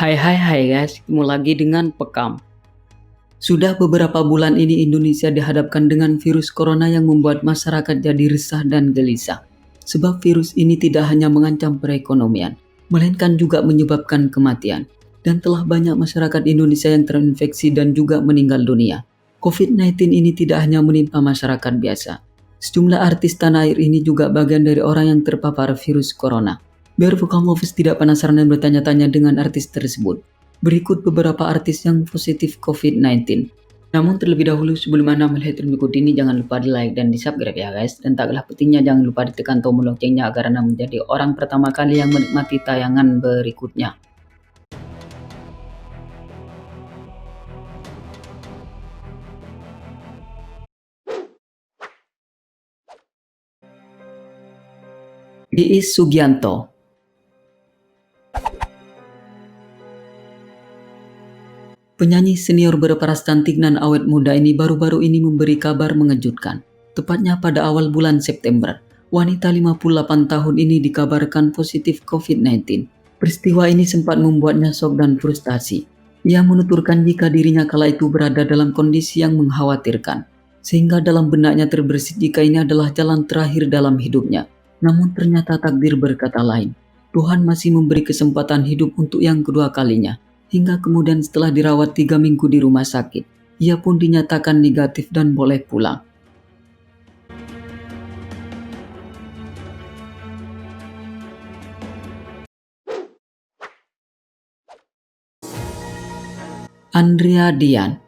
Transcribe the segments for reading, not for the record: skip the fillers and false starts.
Hai guys, ketemu lagi dengan Pekam. Sudah beberapa bulan ini Indonesia dihadapkan dengan virus corona yang membuat masyarakat jadi resah dan gelisah. Sebab virus ini tidak hanya mengancam perekonomian, melainkan juga menyebabkan kematian. Dan telah banyak masyarakat Indonesia yang terinfeksi dan juga meninggal dunia. COVID-19 ini tidak hanya menimpa masyarakat biasa. Sejumlah artis tanah air ini juga bagian dari orang yang terpapar virus corona. Biar Pekam Lovers tidak penasaran dan bertanya-tanya dengan artis tersebut, berikut beberapa artis yang positif COVID-19. Namun terlebih dahulu sebelum Anda melihat film berikut ini, jangan lupa di like dan di subscribe ya guys. Dan tak kalah pentingnya jangan lupa ditekan tombol loncengnya agar Anda menjadi orang pertama kali yang menikmati tayangan berikutnya. Iis Sugianto. Penyanyi senior berparas cantik dan awet muda ini baru-baru ini memberi kabar mengejutkan. Tepatnya pada awal bulan September, wanita 58 tahun ini dikabarkan positif COVID-19. Peristiwa ini sempat membuatnya shock dan frustasi. Ia menuturkan jika dirinya kala itu berada dalam kondisi yang mengkhawatirkan, sehingga dalam benaknya terbersit jika ini adalah jalan terakhir dalam hidupnya. Namun ternyata takdir berkata lain. Tuhan masih memberi kesempatan hidup untuk yang kedua kalinya. Hingga kemudian setelah dirawat 3 minggu di rumah sakit, ia pun dinyatakan negatif dan boleh pulang. Andrea Dian.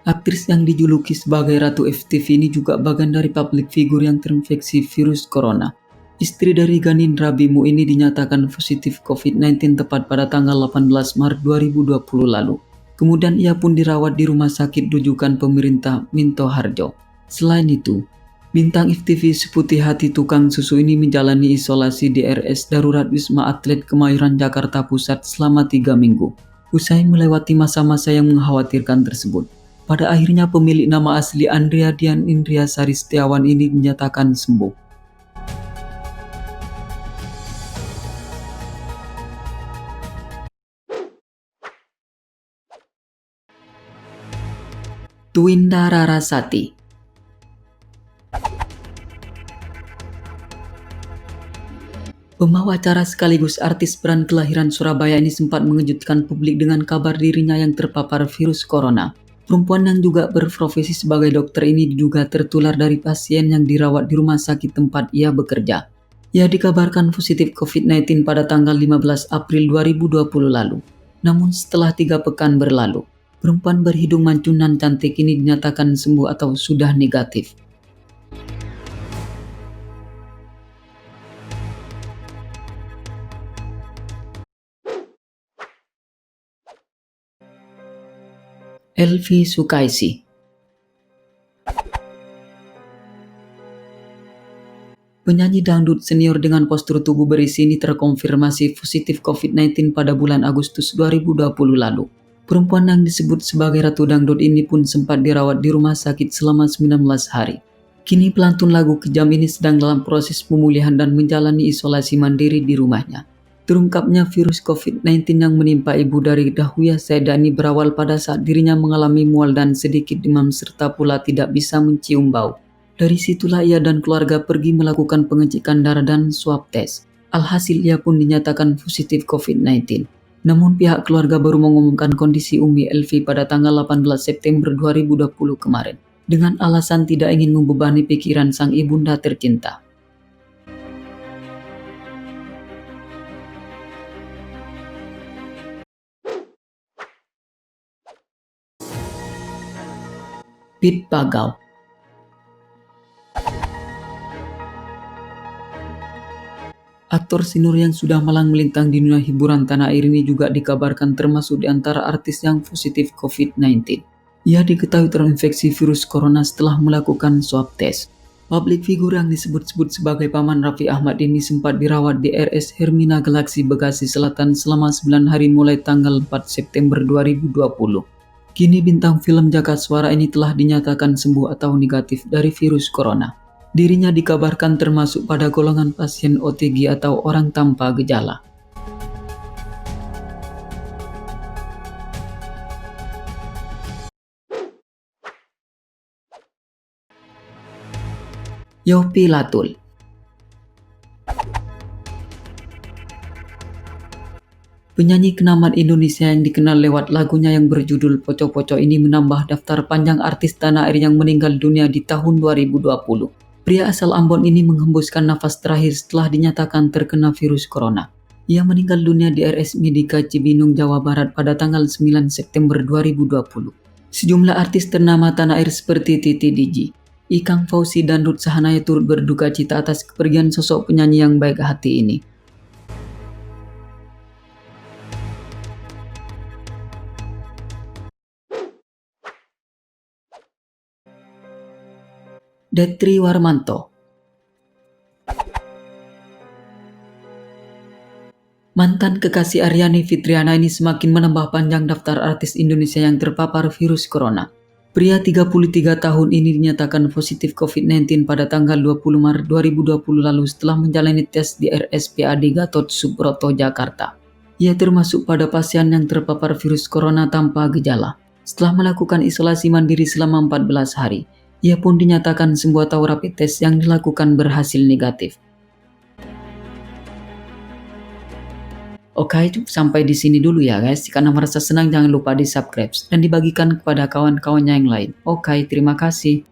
Aktris yang dijuluki sebagai Ratu FTV ini juga bagian dari public figure yang terinfeksi virus corona. Istri dari Ganindra Bimo ini dinyatakan positif COVID-19 tepat pada tanggal 18 Maret 2020 lalu. Kemudian ia pun dirawat di rumah sakit rujukan pemerintah Minto Harjo. Selain itu, bintang FTV Seputih Hati tukang susu ini menjalani isolasi di RS Darurat Wisma Atlet Kemayoran Jakarta Pusat selama 3 minggu. Usai melewati masa-masa yang mengkhawatirkan tersebut, pada akhirnya pemilik nama asli Andrea Dian Indria Sari Setiawan ini dinyatakan sembuh. Twinda Rarasati. Pembawa acara sekaligus artis peran kelahiran Surabaya ini sempat mengejutkan publik dengan kabar dirinya yang terpapar virus corona. Perempuan yang juga berprofesi sebagai dokter ini diduga tertular dari pasien yang dirawat di rumah sakit tempat ia bekerja. Ia dikabarkan positif COVID-19 pada tanggal 15 April 2020 lalu. Namun setelah 3 pekan berlalu, perempuan berhidung mancung dan cantik ini dinyatakan sembuh atau sudah negatif. Elvi Sukaisi. Penyanyi dangdut senior dengan postur tubuh berisi ini terkonfirmasi positif COVID-19 pada bulan Agustus 2020 lalu. Perempuan yang disebut sebagai Ratu Dangdut ini pun sempat dirawat di rumah sakit selama 19 hari. Kini pelantun lagu kejam ini sedang dalam proses pemulihan dan menjalani isolasi mandiri di rumahnya. Terungkapnya virus COVID-19 yang menimpa ibu dari Dahlia Saidani berawal pada saat dirinya mengalami mual dan sedikit demam serta pula tidak bisa mencium bau. Dari situlah ia dan keluarga pergi melakukan pengecekan darah dan swab test. Alhasil ia pun dinyatakan positif COVID-19. Namun pihak keluarga baru mengumumkan kondisi Umi Elvi pada tanggal 18 September 2020 kemarin, dengan alasan tidak ingin membebani pikiran sang ibunda tercinta. Pit Pagau. Aktor senior yang sudah malang melintang di dunia hiburan tanah air ini juga dikabarkan termasuk di antara artis yang positif COVID-19. Ia diketahui terinfeksi virus corona setelah melakukan swab test. Public figure yang disebut-sebut sebagai paman Raffi Ahmad ini sempat dirawat di RS Hermina Galaxy Bekasi Selatan selama 9 hari mulai tanggal 4 September 2020. Kini bintang film jagat suara ini telah dinyatakan sembuh atau negatif dari virus corona. Dirinya dikabarkan termasuk pada golongan pasien OTG atau orang tanpa gejala. Yopi Latul. Penyanyi kenamaan Indonesia yang dikenal lewat lagunya yang berjudul Poco-Poco ini menambah daftar panjang artis tanah air yang meninggal dunia di tahun 2020. Pria asal Ambon ini menghembuskan nafas terakhir setelah dinyatakan terkena virus corona. Ia meninggal dunia di RS Medika Cibinong, Jawa Barat pada tanggal 9 September 2020. Sejumlah artis ternama tanah air seperti Titi DJ, Ikang Fauzi dan Ruth Sahanaya turut berduka cita atas kepergian sosok penyanyi yang baik hati ini. Detri Warmanto. Mantan kekasih Aryani Fitriana ini semakin menambah panjang daftar artis Indonesia yang terpapar virus corona. Pria 33 tahun ini dinyatakan positif COVID-19 pada tanggal 20 Maret 2020 lalu setelah menjalani tes di RSPAD Gatot Subroto, Jakarta. Ia termasuk pada pasien yang terpapar virus corona tanpa gejala. Setelah melakukan isolasi mandiri selama 14 hari, ia pun dinyatakan sembuh atau rapid test yang dilakukan berhasil negatif. Oke, sampai di sini dulu ya guys. Jika Anda merasa senang jangan lupa di subscribe dan dibagikan kepada kawan-kawannya yang lain. Oke, terima kasih.